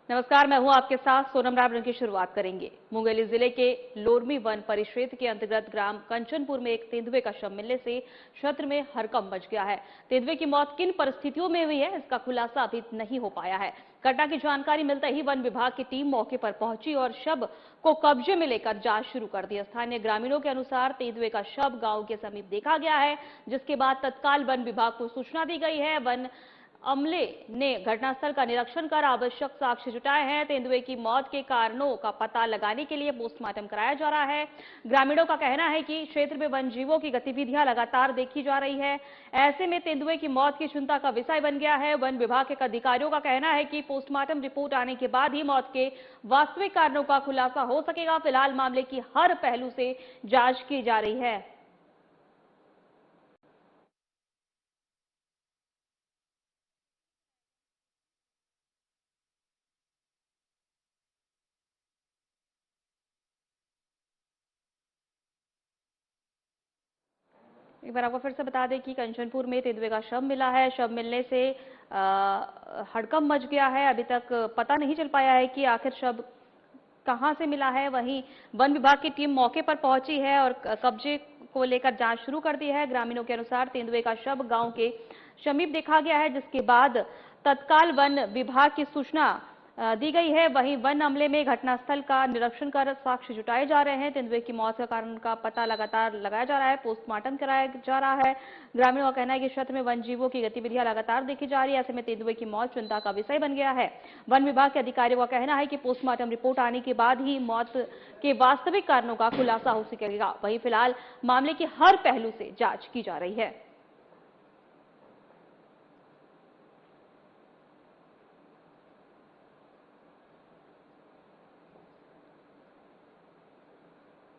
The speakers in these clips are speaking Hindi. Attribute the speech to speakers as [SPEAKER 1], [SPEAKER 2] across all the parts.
[SPEAKER 1] नमस्कार, मैं हूं आपके साथ सोनम राबरन की शुरुआत करेंगे। मुंगेली जिले के लोरमी वन परिक्षेत्र के अंतर्गत ग्राम कंचनपुर में एक तेंदुए का शव मिलने से क्षेत्र में हड़कंप मच गया है। तेंदुए की मौत किन परिस्थितियों में हुई है, इसका खुलासा अभी नहीं हो पाया है। घटना की जानकारी मिलते ही वन विभाग की टीम मौके पर पहुंची और शव को कब्जे में लेकर जांच शुरू कर दी। स्थानीय ग्रामीणों के अनुसार तेंदुए का शव गांव के समीप देखा गया है, जिसके बाद तत्काल वन विभाग को सूचना दी गई है। वन अमले ने घटनास्थल का निरीक्षण कर आवश्यक साक्ष्य जुटाए हैं। तेंदुए की मौत के कारणों का पता लगाने के लिए पोस्टमार्टम कराया जा रहा है। ग्रामीणों का कहना है कि क्षेत्र में वन जीवों की गतिविधियां लगातार देखी जा रही है। ऐसे में तेंदुए की मौत की चिंता का विषय बन गया है। वन विभाग के अधिकारियों का कहना है कि पोस्टमार्टम रिपोर्ट आने के बाद ही मौत के वास्तविक कारणों का खुलासा हो सकेगा। फिलहाल मामले की हर पहलू से जांच की जा रही है। एक बार आपको फिर से बता दें कि कंचनपुर में तेंदुए का शव मिला है। शव मिलने से हड़कंप मच गया है। अभी तक पता नहीं चल पाया है कि आखिर शव कहां से मिला है। वहीं वन विभाग की टीम मौके पर पहुंची है और कब्जे को लेकर जांच शुरू कर दी है। ग्रामीणों के अनुसार तेंदुए का शव गांव के समीप देखा गया है, जिसके बाद तत्काल वन विभाग की सूचना दी गई है। वहीं वन अमले में घटनास्थल का निरीक्षण कर साक्ष्य जुटाए जा रहे हैं। तेंदुए की मौत का कारण का पता लगातार लगाया जा रहा है, पोस्टमार्टम कराया जा रहा है। ग्रामीणों का कहना है कि क्षेत्र में वन जीवों की गतिविधियां लगातार देखी जा रही है। ऐसे में तेंदुए की मौत चिंता का विषय बन गया है। वन विभाग के अधिकारियों का कहना है कि पोस्टमार्टम रिपोर्ट आने के बाद ही मौत के वास्तविक कारणों का खुलासा हो सकेगा। वहीं फिलहाल मामले की हर पहलू से जांच की जा रही है।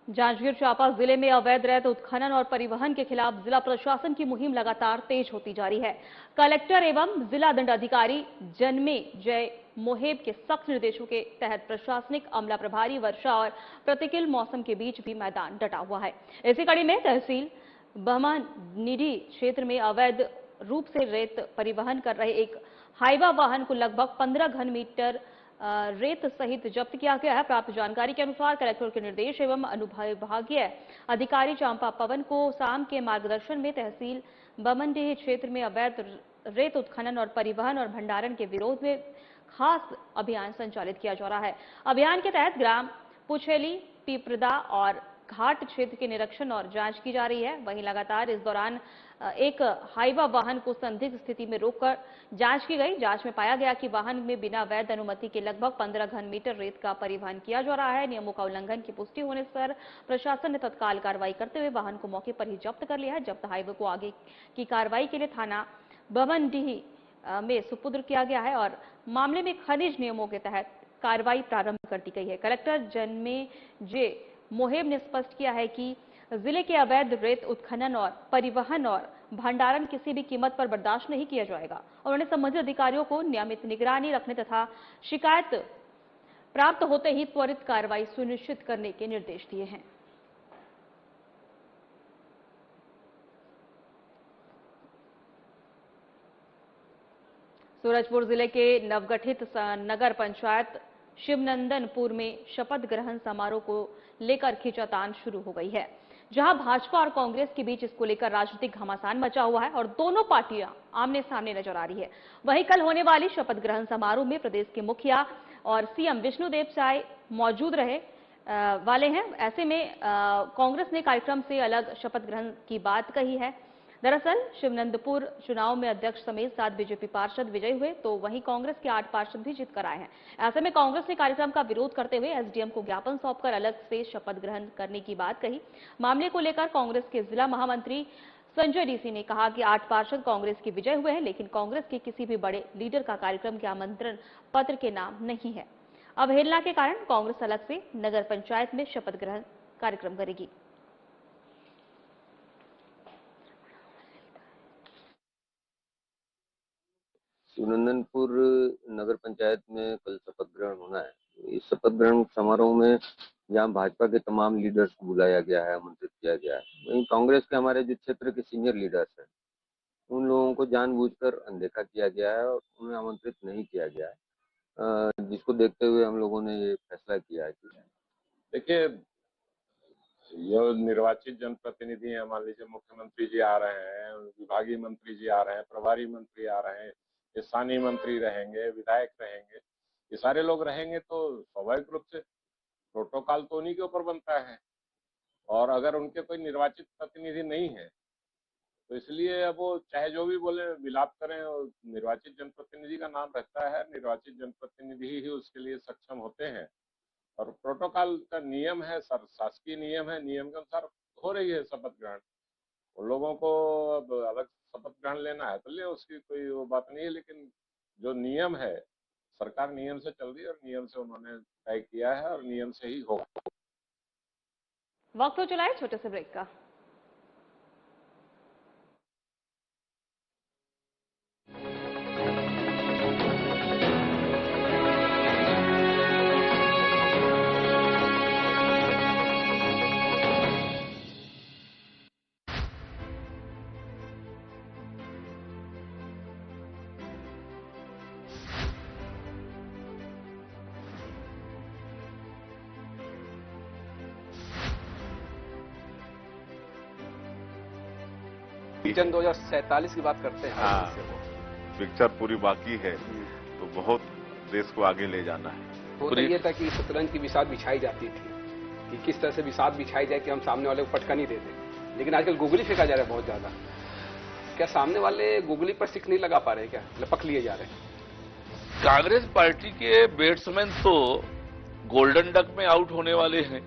[SPEAKER 1] जांजगीर चांपा जिले में अवैध रेत उत्खनन और परिवहन के खिलाफ जिला प्रशासन की मुहिम लगातार तेज होती जा रही है। कलेक्टर एवं जिला दंडाधिकारी जन्मे जय मोहेब के सख्त निर्देशों के तहत प्रशासनिक अमला प्रभारी वर्षा और प्रतिकूल मौसम के बीच भी मैदान डटा हुआ है। इसी कड़ी में तहसील बहमानिडी क्षेत्र में अवैध रूप से रेत परिवहन कर रहे एक हाईवा वाहन को लगभग 15 घन मीटर रेत सहित जब्त किया गया है। प्राप्त जानकारी के अनुसार कलेक्टर के निर्देश एवं अनुविभागीय अधिकारी चांपा पवन को शाम के मार्गदर्शन में तहसील बमनडीह क्षेत्र में अवैध रेत उत्खनन और परिवहन और भंडारण के विरोध में खास अभियान संचालित किया जा रहा है। अभियान के तहत ग्राम पुछेली, पीपरदा और घाट क्षेत्र के निरीक्षण और जांच की जा रही है। वहीं लगातार इस दौरान एक हाईवा वाहन को संदिग्ध स्थिति में रोककर जांच की गई। जांच में पाया गया कि वाहन में बिना वैध अनुमति के लगभग 15 घन मीटर रेत का परिवहन किया जा रहा है। नियमों का उल्लंघन की पुष्टि होने पर प्रशासन ने तत्काल कार्रवाई करते हुए वाहन को मौके पर ही जब्त कर लिया है। जब्त हाईवे को आगे की कार्रवाई के लिए थाना बमनडीह में सुपुर्द किया गया है और मामले में खनिज नियमों के तहत कार्रवाई प्रारंभ कर दी गई है। कलेक्टर जन्मे जे मोहेब ने स्पष्ट किया है कि जिले के अवैध रेत उत्खनन और परिवहन और भंडारण किसी भी कीमत पर बर्दाश्त नहीं किया जाएगा। उन्होंने संबंधित अधिकारियों को नियमित निगरानी रखने तथा शिकायत प्राप्त होते ही त्वरित कार्रवाई सुनिश्चित करने के निर्देश दिए हैं। सूरजपुर जिले के नवगठित नगर पंचायत शिवनंदनपुर में शपथ ग्रहण समारोह को लेकर खींचातान शुरू हो गई है, जहां भाजपा और कांग्रेस के बीच इसको लेकर राजनीतिक घमासान मचा हुआ है और दोनों पार्टियां आमने सामने नजर आ रही है। वहीं कल होने वाली शपथ ग्रहण समारोह में प्रदेश के मुखिया और सीएम विष्णुदेव साय मौजूद रहे वाले हैं। ऐसे में कांग्रेस ने कार्यक्रम से अलग शपथ ग्रहण की बात कही है। दरअसल शिवनंदपुर चुनाव में अध्यक्ष समेत 7 बीजेपी पार्षद विजयी हुए, तो वहीं कांग्रेस के 8 पार्षद भी जीत कर आए हैं। ऐसे में कांग्रेस ने कार्यक्रम का विरोध करते हुए एसडीएम को ज्ञापन सौंपकर अलग से शपथ ग्रहण करने की बात कही। मामले को लेकर कांग्रेस के जिला महामंत्री संजय डीसी ने कहा कि 8 पार्षद कांग्रेस के विजय हुए हैं, लेकिन कांग्रेस के किसी भी बड़े लीडर का कार्यक्रम के आमंत्रण पत्र के नाम नहीं है। अवहेलना के कारण कांग्रेस अलग से नगर पंचायत में शपथ ग्रहण कार्यक्रम करेगी।
[SPEAKER 2] शिवनंदनपुर नगर पंचायत में कल शपथ ग्रहण होना है। इस शपथ ग्रहण समारोह में जहां भाजपा के तमाम लीडर्स को बुलाया गया है, आमंत्रित किया गया है, वहीं कांग्रेस के हमारे जो क्षेत्र के सीनियर लीडर्स हैं उन लोगों को जानबूझकर अनदेखा किया गया है और उन्हें आमंत्रित नहीं किया गया है। जिसको देखते हुए हम लोगों ने ये फैसला किया है कि
[SPEAKER 3] देखिए, ये निर्वाचित जनप्रतिनिधि हैं, मान लीजिए मुख्यमंत्री जी आ रहे हैं, विभागीय मंत्री जी आ रहे हैं, प्रभारी मंत्री आ रहे हैं, स्थानीय मंत्री रहेंगे, विधायक रहेंगे, ये सारे लोग रहेंगे तो स्वाभाविक रूप से प्रोटोकॉल तो उन्हीं के ऊपर बनता है। और अगर उनके कोई निर्वाचित प्रतिनिधि नहीं है तो इसलिए अब वो चाहे जो भी बोले विलाप करें, और निर्वाचित जनप्रतिनिधि का नाम रहता है, निर्वाचित जनप्रतिनिधि ही उसके लिए सक्षम होते हैं। और प्रोटोकॉल का नियम है, शासकीय नियम है, नियम के अनुसार हो रही है शपथ ग्रहण। उन लोगों को अब अलग शपथ ग्रहण लेना है तो ले, उसकी कोई वो बात नहीं है, लेकिन जो नियम है, सरकार नियम से चल रही है और नियम से उन्होंने तय किया है और नियम से ही होगा।
[SPEAKER 1] वक्त हो चला है छोटे से ब्रेक का।
[SPEAKER 4] विजन 2047 की बात करते हैं।
[SPEAKER 5] हाँ, पिक्चर पूरी बाकी है तो बहुत देश को आगे ले जाना है।
[SPEAKER 4] वो तो ये था कि शतरंज की बिसात बिछाई जाती थी कि किस तरह से बिसात बिछाई जाए कि हम सामने वाले को पटका नहीं देते, लेकिन आजकल गुगली फेंका जा रहा है बहुत ज्यादा। क्या सामने वाले गुगली पर सिक्स नहीं लगा पा रहे, क्या लपक लिए जा रहे हैं?
[SPEAKER 6] कांग्रेस पार्टी के बैट्समैन तो गोल्डन डक में आउट होने वाले हैं।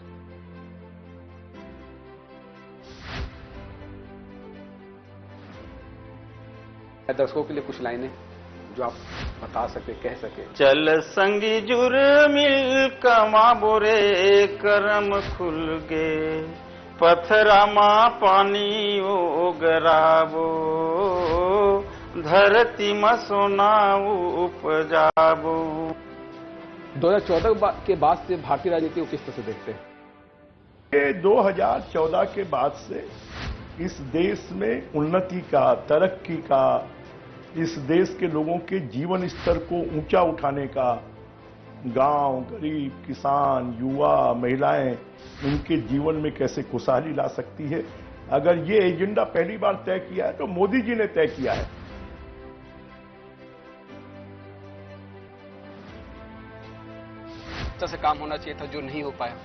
[SPEAKER 4] दर्शकों के लिए कुछ लाइनें जो आप बता सके, कह सके।
[SPEAKER 7] चल संगी जुर मिल कमा बोरे करम खुल गे, पथरा मा पानी ओगराबो, धरती में सोना उपजाबो।
[SPEAKER 4] 2014 के बाद से भारतीय राजनीति को किस तरह से देखते हैं?
[SPEAKER 8] 2014 के बाद से इस देश में उन्नति का, तरक्की का, इस देश के लोगों के जीवन स्तर को ऊंचा उठाने का, गांव, गरीब, किसान, युवा, महिलाएं, इनके जीवन में कैसे खुशहाली ला सकती है, अगर ये एजेंडा पहली बार तय किया है तो मोदी जी ने तय किया है।
[SPEAKER 4] से काम होना चाहिए था जो नहीं हो पाया।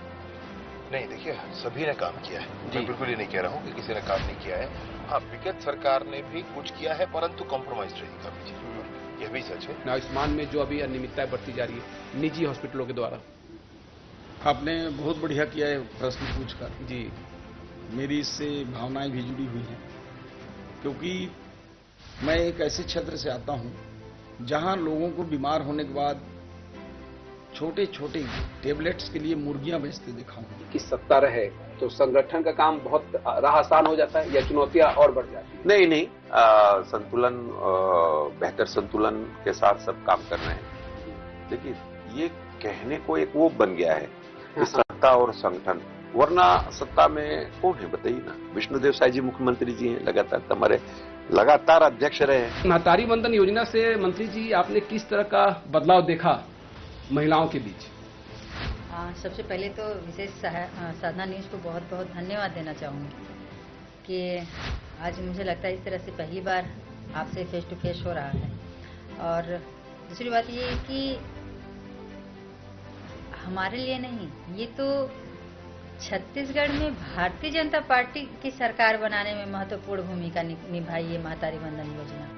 [SPEAKER 9] नहीं, देखिए सभी ने काम किया है, मैं बिल्कुल ही नहीं कह रहा हूं कि किसी ने काम नहीं किया है। हाँ, विगत सरकार ने भी कुछ किया है परंतु कॉम्प्रोमाइज रही काफी चीजों पर, यह भी सच है।
[SPEAKER 4] आयुष्मान में जो अभी अनियमितताएं बढ़ती जा रही है निजी हॉस्पिटलों के द्वारा।
[SPEAKER 10] आपने बहुत बढ़िया किया है प्रश्न पूछकर
[SPEAKER 4] जी।
[SPEAKER 10] मेरी इससे भावनाएं भी जुड़ी हुई हैं, क्योंकि मैं एक ऐसे क्षेत्र से आता हूं जहां लोगों को बीमार होने के बाद छोटे छोटे टेबलेट्स के लिए मुर्गियां बेचते देखा हूं।
[SPEAKER 4] कि सत्ता रहे तो संगठन का काम बहुत राह आसान हो जाता है या चुनौतियां और बढ़ जाती है?
[SPEAKER 11] नहीं, संतुलन, बेहतर संतुलन के साथ सब काम कर रहे हैं। देखिए, ये कहने को एक वो बन गया है कि सत्ता और संगठन, वरना सत्ता में कौन है बताइए ना। विष्णुदेव साय जी मुख्यमंत्री जी हैं, लगातार अध्यक्ष रहे हैं।
[SPEAKER 4] महतारी वंदन योजना से मंत्री जी आपने किस तरह का बदलाव देखा महिलाओं के बीच?
[SPEAKER 12] सबसे पहले तो विशेष साधना न्यूज़ को बहुत बहुत धन्यवाद देना चाहूँगी कि आज मुझे लगता है इस तरह से पहली बार आपसे फेस टू फेस हो रहा है। और दूसरी बात ये है कि हमारे लिए नहीं, ये तो छत्तीसगढ़ में भारतीय जनता पार्टी की सरकार बनाने में महत्वपूर्ण भूमिका निभाई है महतारी वंदन योजना।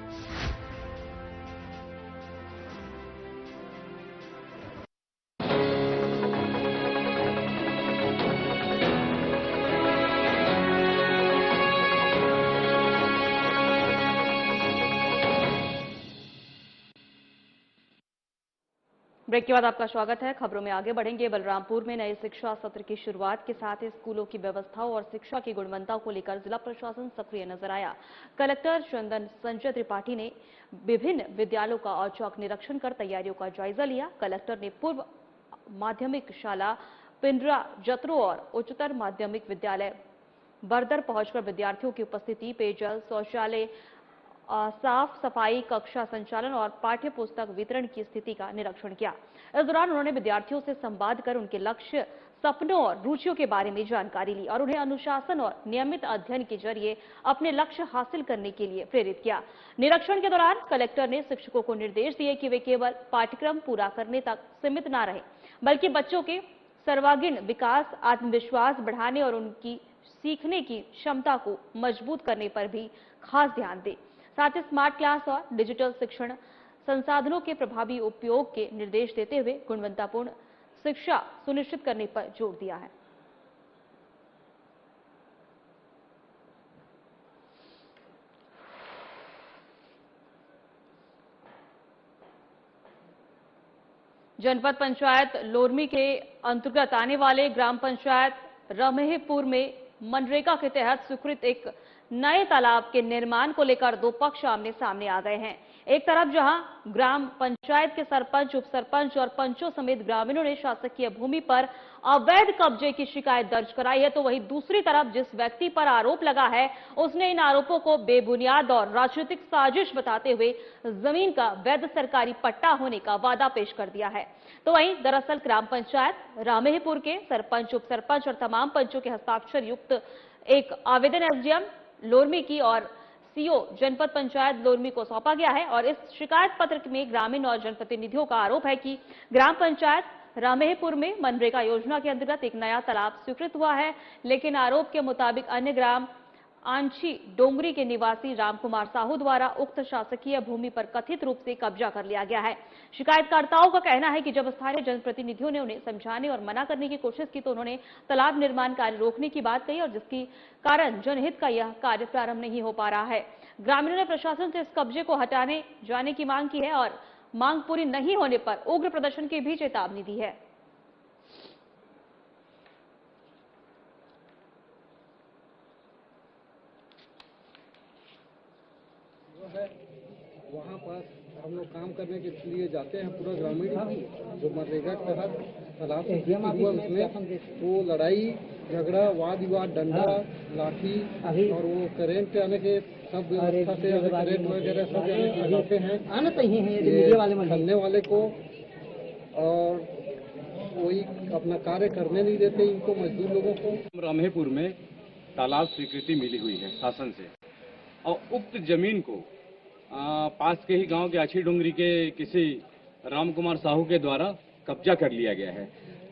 [SPEAKER 1] ब्रेक के बाद आपका स्वागत है। खबरों में आगे बढ़ेंगे। बलरामपुर में नए शिक्षा सत्र की शुरुआत के साथ ही स्कूलों की व्यवस्थाओं और शिक्षा की गुणवत्ता को लेकर जिला प्रशासन सक्रिय नजर आया। कलेक्टर चंदन संजय त्रिपाठी ने विभिन्न विद्यालयों का औचक निरीक्षण कर तैयारियों का जायजा लिया। कलेक्टर ने पूर्व माध्यमिक शाला पिंडरा जत्रो और उच्चतर माध्यमिक विद्यालय बरदर पहुंचकर विद्यार्थियों की उपस्थिति, पेयजल, शौचालय साफ सफाई, कक्षा संचालन और पाठ्य पुस्तक वितरण की स्थिति का निरीक्षण किया। इस दौरान उन्होंने विद्यार्थियों से संवाद कर उनके लक्ष्य, सपनों और रुचियों के बारे में जानकारी ली और उन्हें अनुशासन और नियमित अध्ययन के जरिए अपने लक्ष्य हासिल करने के लिए प्रेरित किया। निरीक्षण के दौरान कलेक्टर ने शिक्षकों को निर्देश दिए कि वे केवल पाठ्यक्रम पूरा करने तक सीमित न रहें, बल्कि बच्चों के सर्वांगीण विकास, आत्मविश्वास बढ़ाने और उनकी सीखने की क्षमता को मजबूत करने पर भी खास ध्यान दें। साथ ही स्मार्ट क्लास और डिजिटल शिक्षण संसाधनों के प्रभावी उपयोग के निर्देश देते हुए गुणवत्तापूर्ण शिक्षा सुनिश्चित करने पर जोर दिया है। जनपद पंचायत लोरमी के अंतर्गत आने वाले ग्राम पंचायत रामेहपुर में मनरेगा के तहत स्वीकृत एक नए तालाब के निर्माण को लेकर दो पक्ष आमने सामने आ गए हैं। एक तरफ जहां ग्राम पंचायत के सरपंच, उप सरपंच और पंचों समेत ग्रामीणों ने शासकीय भूमि पर अवैध कब्जे की शिकायत दर्ज कराई है, तो वहीं दूसरी तरफ जिस व्यक्ति पर आरोप लगा है उसने इन आरोपों को बेबुनियाद और राजनीतिक साजिश बताते हुए जमीन का वैध सरकारी पट्टा होने का वादा पेश कर दिया है। तो वहीं दरअसल ग्राम पंचायत रामेहपुर के सरपंच, उप सरपंच और तमाम पंचों के हस्ताक्षर युक्त एक आवेदन एसडीएम लोरमी की और सीओ जनपद पंचायत लोरमी को सौंपा गया है और इस शिकायत पत्र में ग्रामीण और जनप्रतिनिधियों का आरोप है कि ग्राम पंचायत रामेहपुर में मनरेगा योजना के अंतर्गत एक नया तालाब स्वीकृत हुआ है, लेकिन आरोप के मुताबिक अन्य ग्राम आंची डोंगरी के निवासी रामकुमार साहू द्वारा उक्त शासकीय भूमि पर कथित रूप से कब्जा कर लिया गया है। शिकायतकर्ताओं का कहना है कि जब स्थानीय जनप्रतिनिधियों ने उन्हें समझाने और मना करने की कोशिश की तो उन्होंने तालाब निर्माण कार्य रोकने की बात कही और जिसके कारण जनहित का यह कार्य प्रारंभ नहीं हो पा रहा है। ग्रामीणों ने प्रशासन से इस कब्जे को हटाने जाने की मांग की है और मांग पूरी नहीं होने पर उग्र प्रदर्शन की भी चेतावनी दी है।
[SPEAKER 13] वहाँ पर हम लोग काम करने के लिए जाते हैं, पूरा ग्रामीण जो मनरेगा के तहत तालाब हुआ उसमें वो लड़ाई झगड़ा, वाद विवाद, डंडा, लाठी और वो करेंट आने के सब व्यवस्था से करेंट वगैरह सब लगाते हैं खलने वाले को और कोई अपना कार्य करने नहीं देते इनको, मजदूर लोगों को।
[SPEAKER 14] रामेहपुर में तालाब स्वीकृति मिली हुई है शासन से और उक्त जमीन को पास के ही गांव के आछी डोंगरी के किसी रामकुमार साहू के द्वारा कब्जा कर लिया गया है।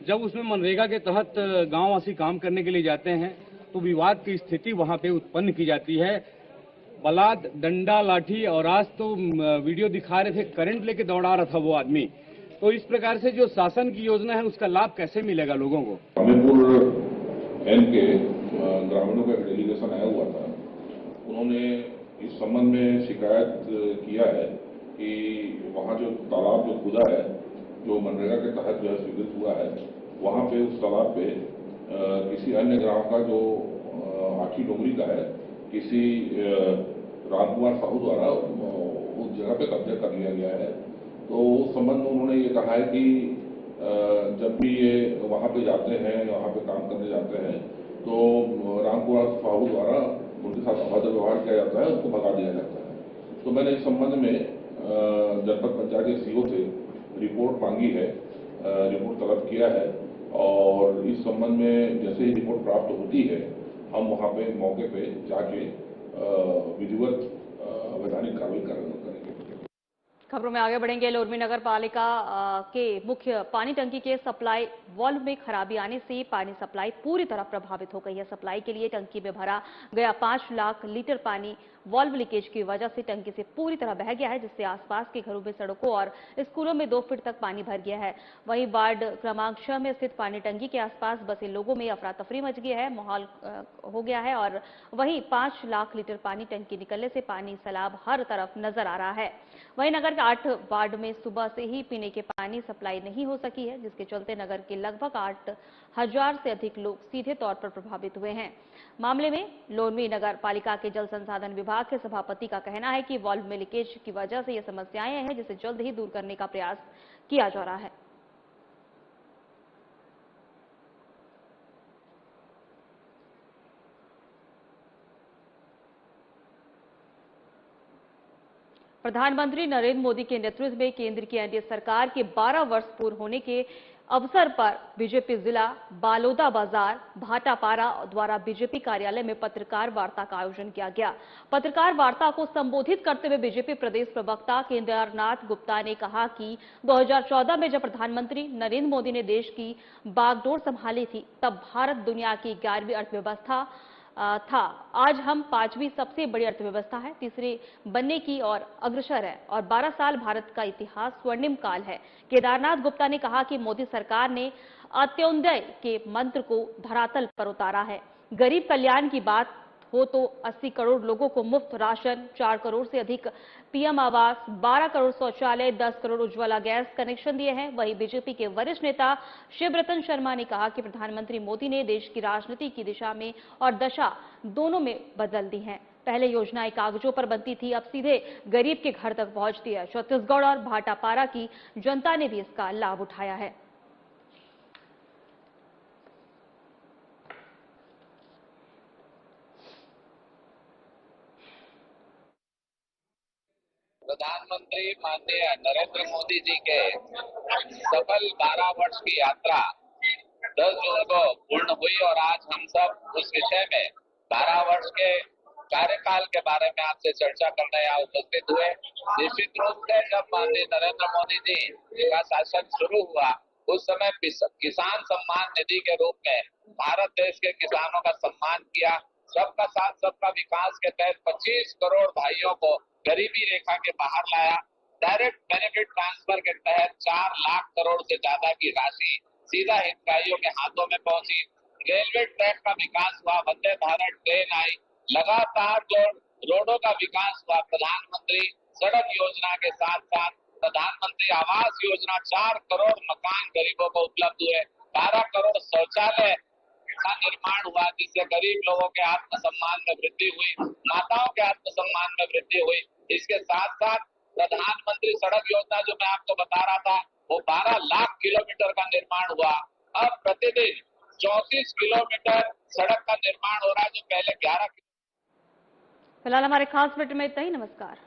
[SPEAKER 14] जब उसमें मनरेगा के तहत गांववासी काम करने के लिए जाते हैं तो विवाद की स्थिति वहां पे उत्पन्न की जाती है। बलाद, डंडा, लाठी और आज तो वीडियो दिखा रहे थे करंट लेके दौड़ा रहा था वो आदमी। तो इस प्रकार से जो शासन की योजना है उसका लाभ कैसे मिलेगा लोगों को?
[SPEAKER 15] रामेहपुर एन के ग्रामीणों का एक डेलीगेशन आया हुआ था, उन्होंने इस संबंध में शिकायत किया है कि वहाँ जो तालाब जो खुदा है, जो मनरेगा के तहत जो है स्वीकृत हुआ है, वहाँ पे उस तालाब पे किसी अन्य ग्राम का जो आठी डोंगरी का है, किसी रामकुमार साहू द्वारा उस जगह पे कब्जा कर लिया गया है। तो उस संबंध में उन्होंने ये कहा है कि जब भी ये वहाँ पे जाते हैं, वहाँ पे काम करने जाते हैं, तो रामकुमार साहू द्वारा उनके साथ अभद्र व्यवहार किया जाता है, उनको भगा दिया जाता है। तो मैंने इस संबंध में जनपद पंचायत के सीओ से रिपोर्ट मांगी है, रिपोर्ट तलब किया है और इस संबंध में जैसे ही रिपोर्ट प्राप्त होती है हम वहाँ पे मौके पे जाके विधिवत वैधानिक कार्रवाई करेंगे।
[SPEAKER 1] खबरों में आगे बढ़ेंगे। लोरमी नगर पालिका के मुख्य पानी टंकी के सप्लाई वाल्व में खराबी आने से पानी सप्लाई पूरी तरह प्रभावित हो गई है। सप्लाई के लिए टंकी में भरा गया 5 लाख लीटर पानी वाल्व लीकेज की वजह से टंकी से पूरी तरह बह गया है, जिससे आसपास के घरों में, सड़कों और स्कूलों में 2 फीट तक पानी भर गया है। वहीं वार्ड क्रमांक 6 में स्थित पानी टंकी के आसपास बसे लोगों में अफरा तफरी मच गई है, माहौल हो गया है और वहीं 5 लाख लीटर पानी टंकी निकलने से पानी सैलाब हर तरफ नजर आ रहा है। वहीं नगर के 8 वार्ड में सुबह से ही पीने के पानी सप्लाई नहीं हो सकी है, जिसके चलते नगर के लगभग 8,000 से अधिक लोग सीधे तौर पर प्रभावित हुए हैं। मामले में लोरमी नगर पालिका के जल संसाधन विभाग के सभापति का कहना है कि वाल्व में लीकेज की वजह से ये समस्याएं हैं, जिसे जल्द ही दूर करने का प्रयास किया जा रहा है। प्रधानमंत्री नरेंद्र मोदी के नेतृत्व में केंद्र की एनडीए सरकार के 12 वर्ष पूर्ण होने के अवसर पर बीजेपी जिला बालोदा बाजार भाटापारा द्वारा बीजेपी कार्यालय में पत्रकार वार्ता का आयोजन किया गया। पत्रकार वार्ता को संबोधित करते हुए बीजेपी प्रदेश प्रवक्ता केदारनाथ गुप्ता ने कहा कि 2014 में जब प्रधानमंत्री नरेंद्र मोदी ने देश की बागडोर संभाली थी, तब भारत दुनिया की 11वीं अर्थव्यवस्था था। आज हम 5वीं सबसे बड़ी अर्थव्यवस्था है, तीसरे बनने की और अग्रसर है और 12 साल भारत का इतिहास स्वर्णिम काल है। केदारनाथ गुप्ता ने कहा कि मोदी सरकार ने अंत्योदय के मंत्र को धरातल पर उतारा है। गरीब कल्याण की बात हो तो 80 करोड़ लोगों को मुफ्त राशन, 4 करोड़ से अधिक पीएम आवास, 12 करोड़ शौचालय, 10 करोड़ उज्ज्वला गैस कनेक्शन दिए हैं। वहीं बीजेपी के वरिष्ठ नेता शिवरतन शर्मा ने कहा कि प्रधानमंत्री मोदी ने देश की राजनीति की दिशा में और दशा दोनों में बदल दी है। पहले योजनाएं कागजों पर बनती थी, अब सीधे गरीब के घर तक पहुंचती है। छत्तीसगढ़ और भाटापारा की जनता ने भी इसका लाभ उठाया है।
[SPEAKER 16] प्रधानमंत्री माननीय नरेंद्र मोदी जी के सफल 12 वर्ष की यात्रा 10 जून को पूर्ण हुई और आज हम सब उस विषय में 12 वर्ष के कार्यकाल के बारे में आपसे चर्चा करने यहाँ उपस्थित हुए। निश्चित रूप से जब माननीय नरेंद्र मोदी जी का शासन शुरू हुआ, उस समय किसान सम्मान निधि के रूप में भारत देश के किसानों का सम्मान किया। सबका साथ सबका विकास के तहत 25 करोड़ भाइयों को गरीबी रेखा के बाहर लाया। डायरेक्ट बेनिफिट ट्रांसफर के तहत 4 लाख करोड़ से ज्यादा की राशि सीधा हितग्राहियों के हाथों में पहुंची। रेलवे ट्रैक का विकास हुआ, वंदे भारत ट्रेन आई, लगातार जो रोडों का विकास हुआ। प्रधानमंत्री सड़क योजना के साथ साथ प्रधानमंत्री आवास योजना, 4 करोड़ मकान गरीबों को उपलब्ध हुए, 12 करोड़ शौचालय का निर्माण हुआ, जिससे गरीब लोगों के आत्मसम्मान में वृद्धि हुई, माताओं के आत्मसम्मान में वृद्धि हुई। इसके साथ साथ प्रधानमंत्री सड़क योजना जो मैं आपको बता रहा था, वो 12 लाख किलोमीटर का निर्माण हुआ। अब प्रतिदिन 34 किलोमीटर सड़क का निर्माण हो रहा है, जो पहले 11।
[SPEAKER 1] फिलहाल हमारे खास बुलेटिन में इतना ही। नमस्कार।